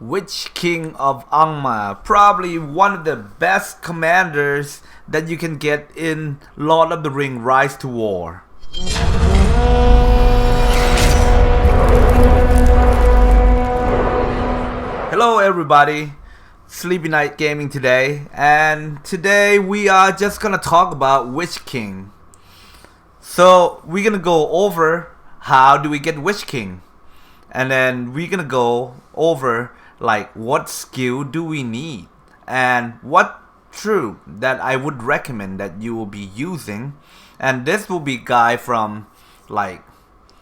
Witch King of Angmar, probably one of the best commanders that you can get in Lord of the Ring Rise to War. Hello everybody, Sleepynight Gaming today, and today we are just gonna talk about Witch King. So we're gonna go over how do we get Witch King, and then we're gonna go over like what skill do we need and what troop that I would recommend that you will be using, and this will be guide from like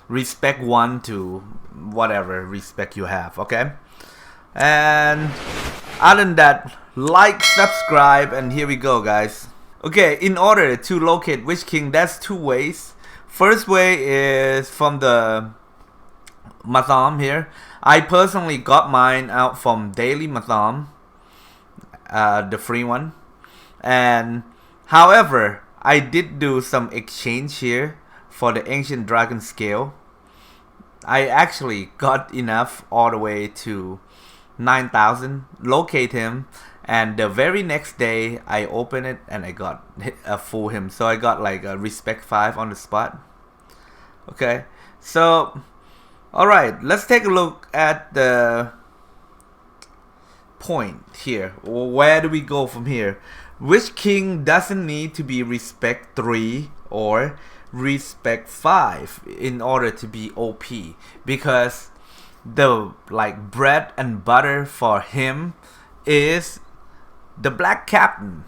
respect 1 to whatever respect you have, okay? And other than that, like, subscribe, and here we go, guys. Okay, in order to locate Witch King, that's two ways. First way is from the Matham here. I personally got mine out from Daily Matham, the free one. And however, I did do some exchange here for the Ancient Dragon Scale. I actually got enough all the way to 9,000, locate him, and the very next day I opened it and I got a full him. So I got like a respect 5 on the spot. Okay, so alright, let's take a look at the point here. Where do we go from here? Witch King doesn't need to be respect 3 or respect 5 in order to be OP, because the like bread and butter for him is the Black Captain.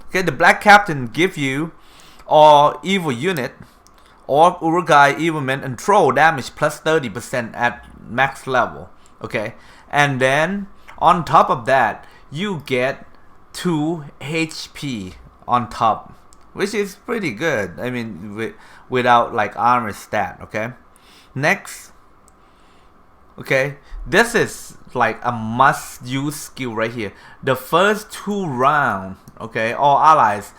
Okay, the Black Captain give you all evil unit, Orc, Urugai, Evilmen, and Troll damage plus 30% at max level. Okay, and then on top of that you get 2 HP on top, which is pretty good. I mean, without like armor stat. Okay, next. Okay, this is like a must use skill right here. The first 2 rounds, okay, all allies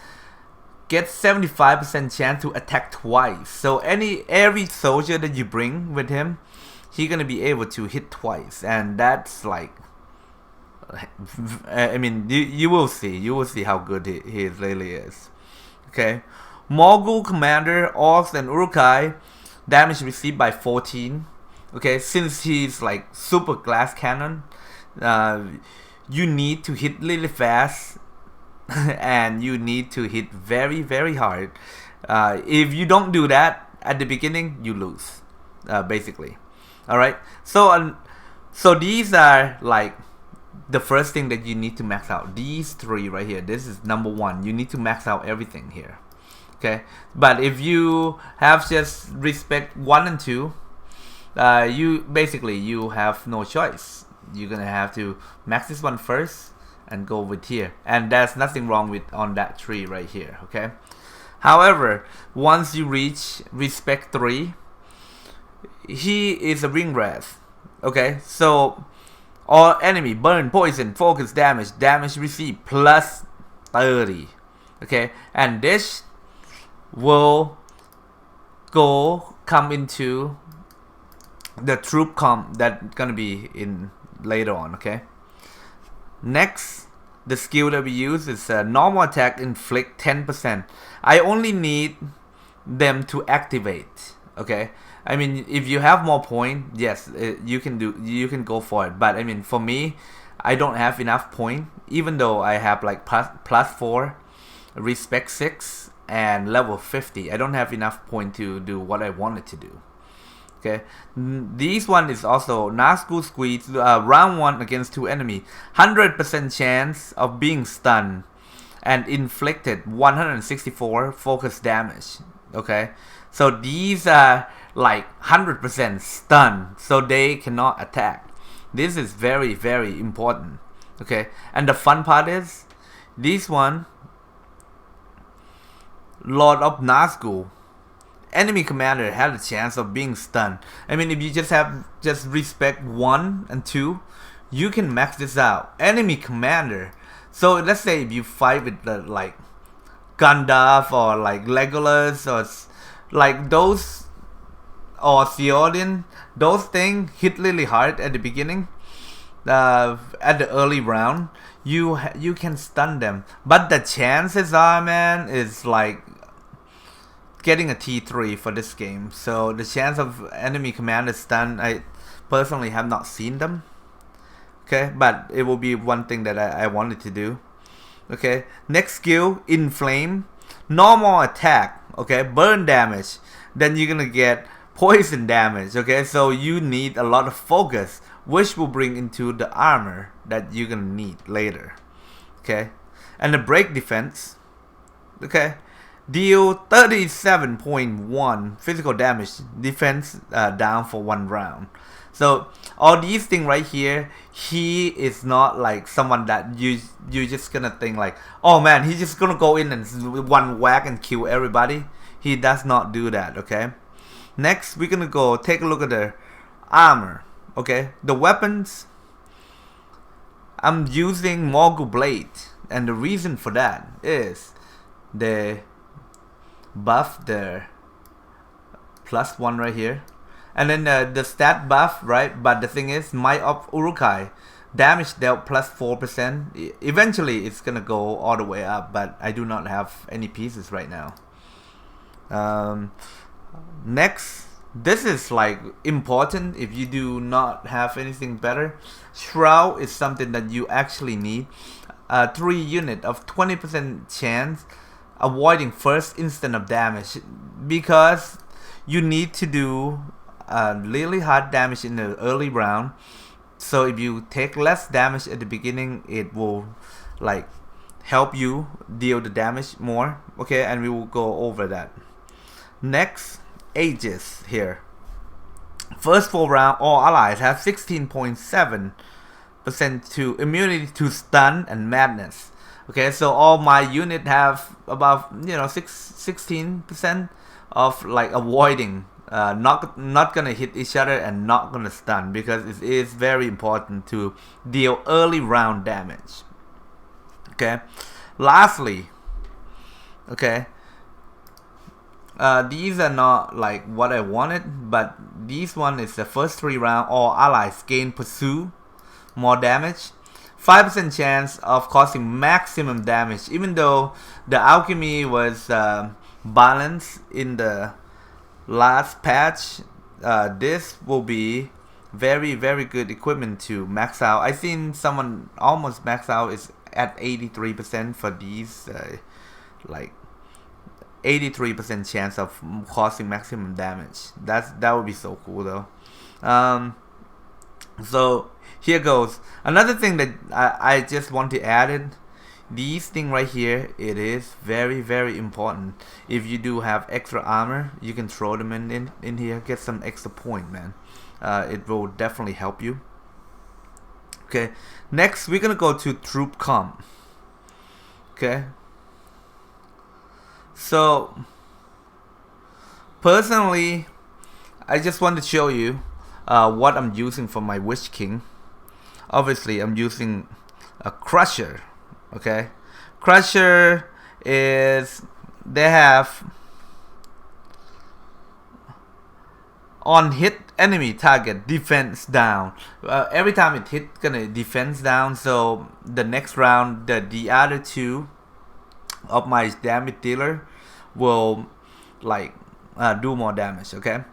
get 75% chance to attack twice. So every soldier that you bring with him, he's gonna be able to hit twice, and that's like, I mean, you will see how good he really is. Okay, Mogul Commander, Orcs, and Urukai, damage received by 14. Okay, since he's like super glass cannon, you need to hit really fast and you need to hit very, very hard. If you don't do that at the beginning, you lose, basically. Alright, so these are like the first thing that you need to max out. These 3 right here, this is number 1. You need to max out everything here. Okay, but if you have just respect 1 and 2, you have no choice. You're gonna have to max this one first and go with here, and there's nothing wrong with on that tree right here. Okay, however, once you reach respect 3, he is a ring wrath. Okay, so all enemy burn, poison, focus damage received plus 30. Okay, and this will come into the troop comp that's gonna be in later on. Okay, next, the skill that we use is normal attack inflict 10%. I only need them to activate. Okay, I mean, if you have more point, yes, you can go for it, but I mean, for me, I don't have enough point, even though I have like plus 4, respect 6, and level 50. I don't have enough point to do what I wanted to do. Okay, this one is also Nazgul Squeeze, round 1 against 2 enemy, 100% chance of being stunned and inflicted 164 focus damage. Okay, so these are like 100% stun, so they cannot attack. This is very, very important. Okay, and the fun part is this one, Lord of Nazgul, enemy commander has a chance of being stunned. I mean, if you just have respect 1 and 2, you can max this out. Enemy commander. So let's say if you fight with like Gandalf or like Legolas or like those, or Theoden, those things hit really hard at the beginning. at the early round, you can stun them, but the chances are, man, is like getting a T3 for this game. So the chance of enemy commander stun, I personally have not seen them. Okay, but it will be one thing that I wanted to do. Okay, next skill, Inflame. Normal attack, okay, burn damage. Then you're gonna get poison damage, okay? So you need a lot of focus, which will bring into the armor that you're gonna need later. Okay, and the break defense, okay, deal 37.1 physical damage, defense down for 1 round. So all these things right here, he is not like someone that you just gonna think like, oh man, he's just gonna go in and one whack and kill everybody. He does not do that. Okay, next we're gonna go take a look at the armor. Okay, the weapons, I'm using Mogul Blade, and the reason for that is they buff the +1 right here. And then the stat buff, right? But the thing is, Might of Uruk-hai, damage dealt +4%. Eventually, it's gonna go all the way up, but I do not have any pieces right now. Next, this is like important if you do not have anything better. Shroud is something that you actually need. 3 unit of 20% chance avoiding first instant of damage, because you need to do really hard damage in the early round. So if you take less damage at the beginning, it will like help you deal the damage more. Okay, and we will go over that. Next, Aegis here. First 4 round, all allies have 16.7% to immunity to stun and madness. Okay, so all my unit have about 16% of like avoiding, not gonna hit each other and not gonna stun, because it is very important to deal early round damage. Okay, lastly, okay, these are not like what I wanted, but these one is the first 3 round, all allies gain pursue, more damage, 5% chance of causing maximum damage. Even though the alchemy was balanced in the last patch, this will be very good equipment to max out. I seen someone almost max out is at 83% for these, like 83% chance of causing maximum damage. That would be so cool though. So here goes another thing that I just want to add in. These thing right here, it is very important. If you do have extra armor, you can throw them in here, get some extra point, man. It will definitely help you. Okay, next we're gonna go to troop comp. Okay, so personally, I just want to show you what I'm using for my Witch King. Obviously, I'm using a Crusher. Okay, Crusher is, they have on hit enemy target defense down. Every time it hit, gonna defense down. So the next round, the other 2 of my damage dealer will like do more damage. Okay,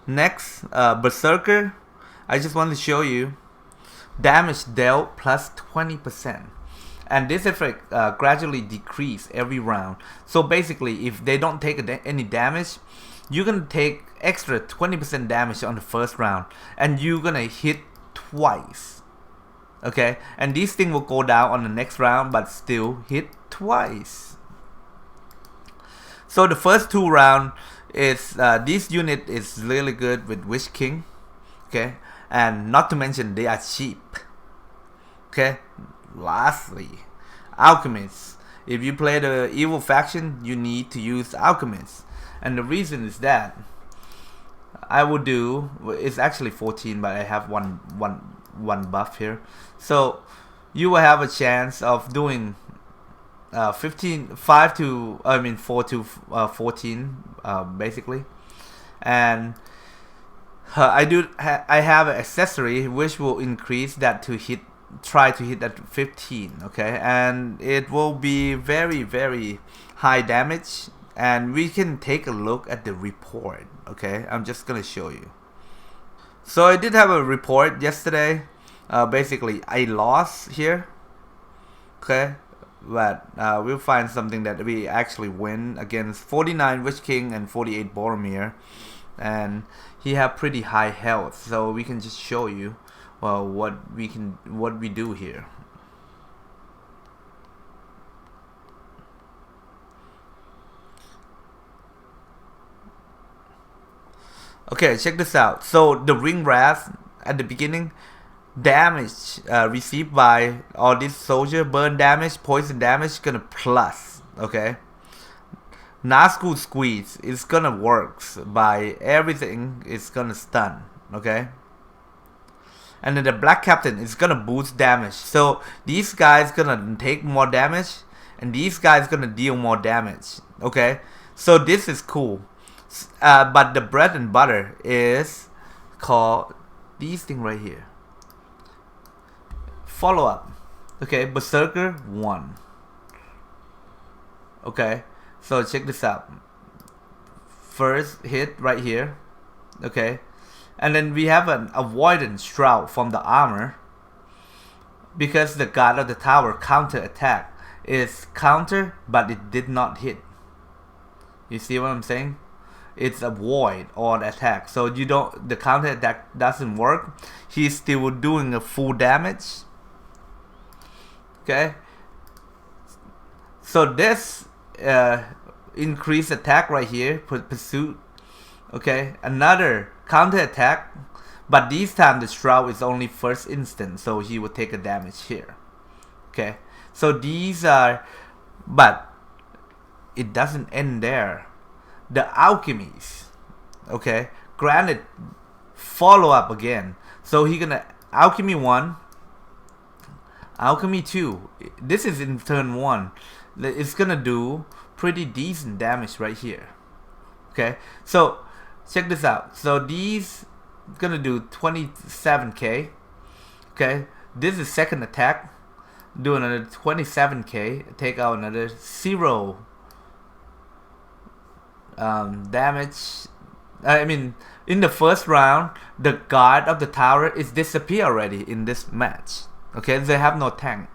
next, Berserker. I just want to show you damage dealt +20%. And this effect gradually decrease every round. So basically, if they don't take any damage, you're gonna take extra 20% damage on the first round, and you're gonna hit twice. Okay, and this thing will go down on the next round, but still hit twice. So the first 2 round is this unit is really good with Witch King. Okay, and not to mention they are cheap. Okay. Lastly, Alchemists. If you play the evil faction, you need to use Alchemists, and the reason is that I will do, it's actually 14, but I have one buff here, so you will have a chance of doing 4 to 14 basically. And I have an accessory which will increase that to hit try to hit at 15, okay, and it will be very high damage. And we can take a look at the report, okay. I'm just gonna show you. So I did have a report yesterday. Basically I lost here, okay, but we'll find something that we actually win against 49 Witch King and 48 Boromir, and he have pretty high health, so we can just show you what we do here. Okay, check this out. So the ring wrath at the beginning, damage received by all this soldier, burn damage, poison damage, gonna plus, okay. Nazgul squeeze is gonna works by everything, it's gonna stun, okay. And then the black captain is gonna boost damage. So these guys gonna take more damage, and these guys gonna deal more damage, okay. So this is cool. But the bread and butter is called these things right here. Follow up, okay. Berserker 1, okay. So check this out. First hit right here, okay, and then we have an avoidance shroud from the armor, because the guard of the tower counter attack is counter, but it did not hit. You see what I'm saying? It's a void or attack, so you don't, the counter attack doesn't work. He's still doing a full damage, okay. So this increased attack right here, pursuit, okay. Another counter attack, but this time the shroud is only first instant, so he will take a damage here, okay. So these are, but it doesn't end there. The alchemies, okay, granted follow up again. So he gonna alchemy 1, alchemy 2. This is in turn 1. It's gonna do pretty decent damage right here, okay. So check this out. So these gonna do 27k, okay. This is second attack, do another 27k, take out another 0 damage. I mean, in the first round, the guard of the tower is disappear already in this match, okay. They have no tank.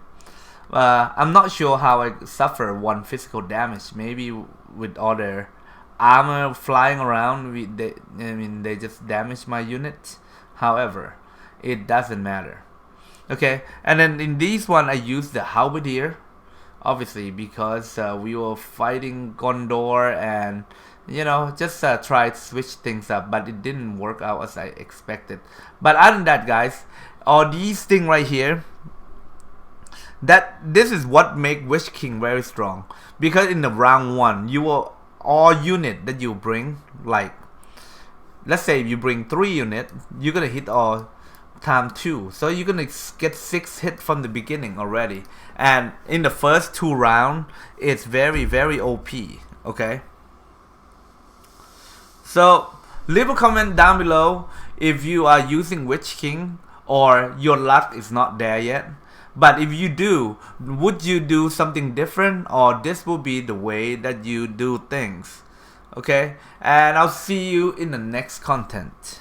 I'm not sure how I suffer 1 physical damage. Maybe with all their armor flying around, they just damage my unit. However, it doesn't matter, okay. And then in this one I used the halberdier, obviously, because we were fighting Gondor, and you know, just try to switch things up, but it didn't work out as I expected. But other than that, guys, all these things right here, this is what make Witch King very strong, because in the round 1 you will, all unit that you bring, like let's say you bring 3 units, you're gonna hit all time 2, so you're gonna get 6 hits from the beginning already, and in the first 2 rounds it's very OP, okay. So leave a comment down below if you are using Witch King or your luck is not there yet. But if you do, would you do something different, or this will be the way that you do things, okay. And I'll see you in the next content.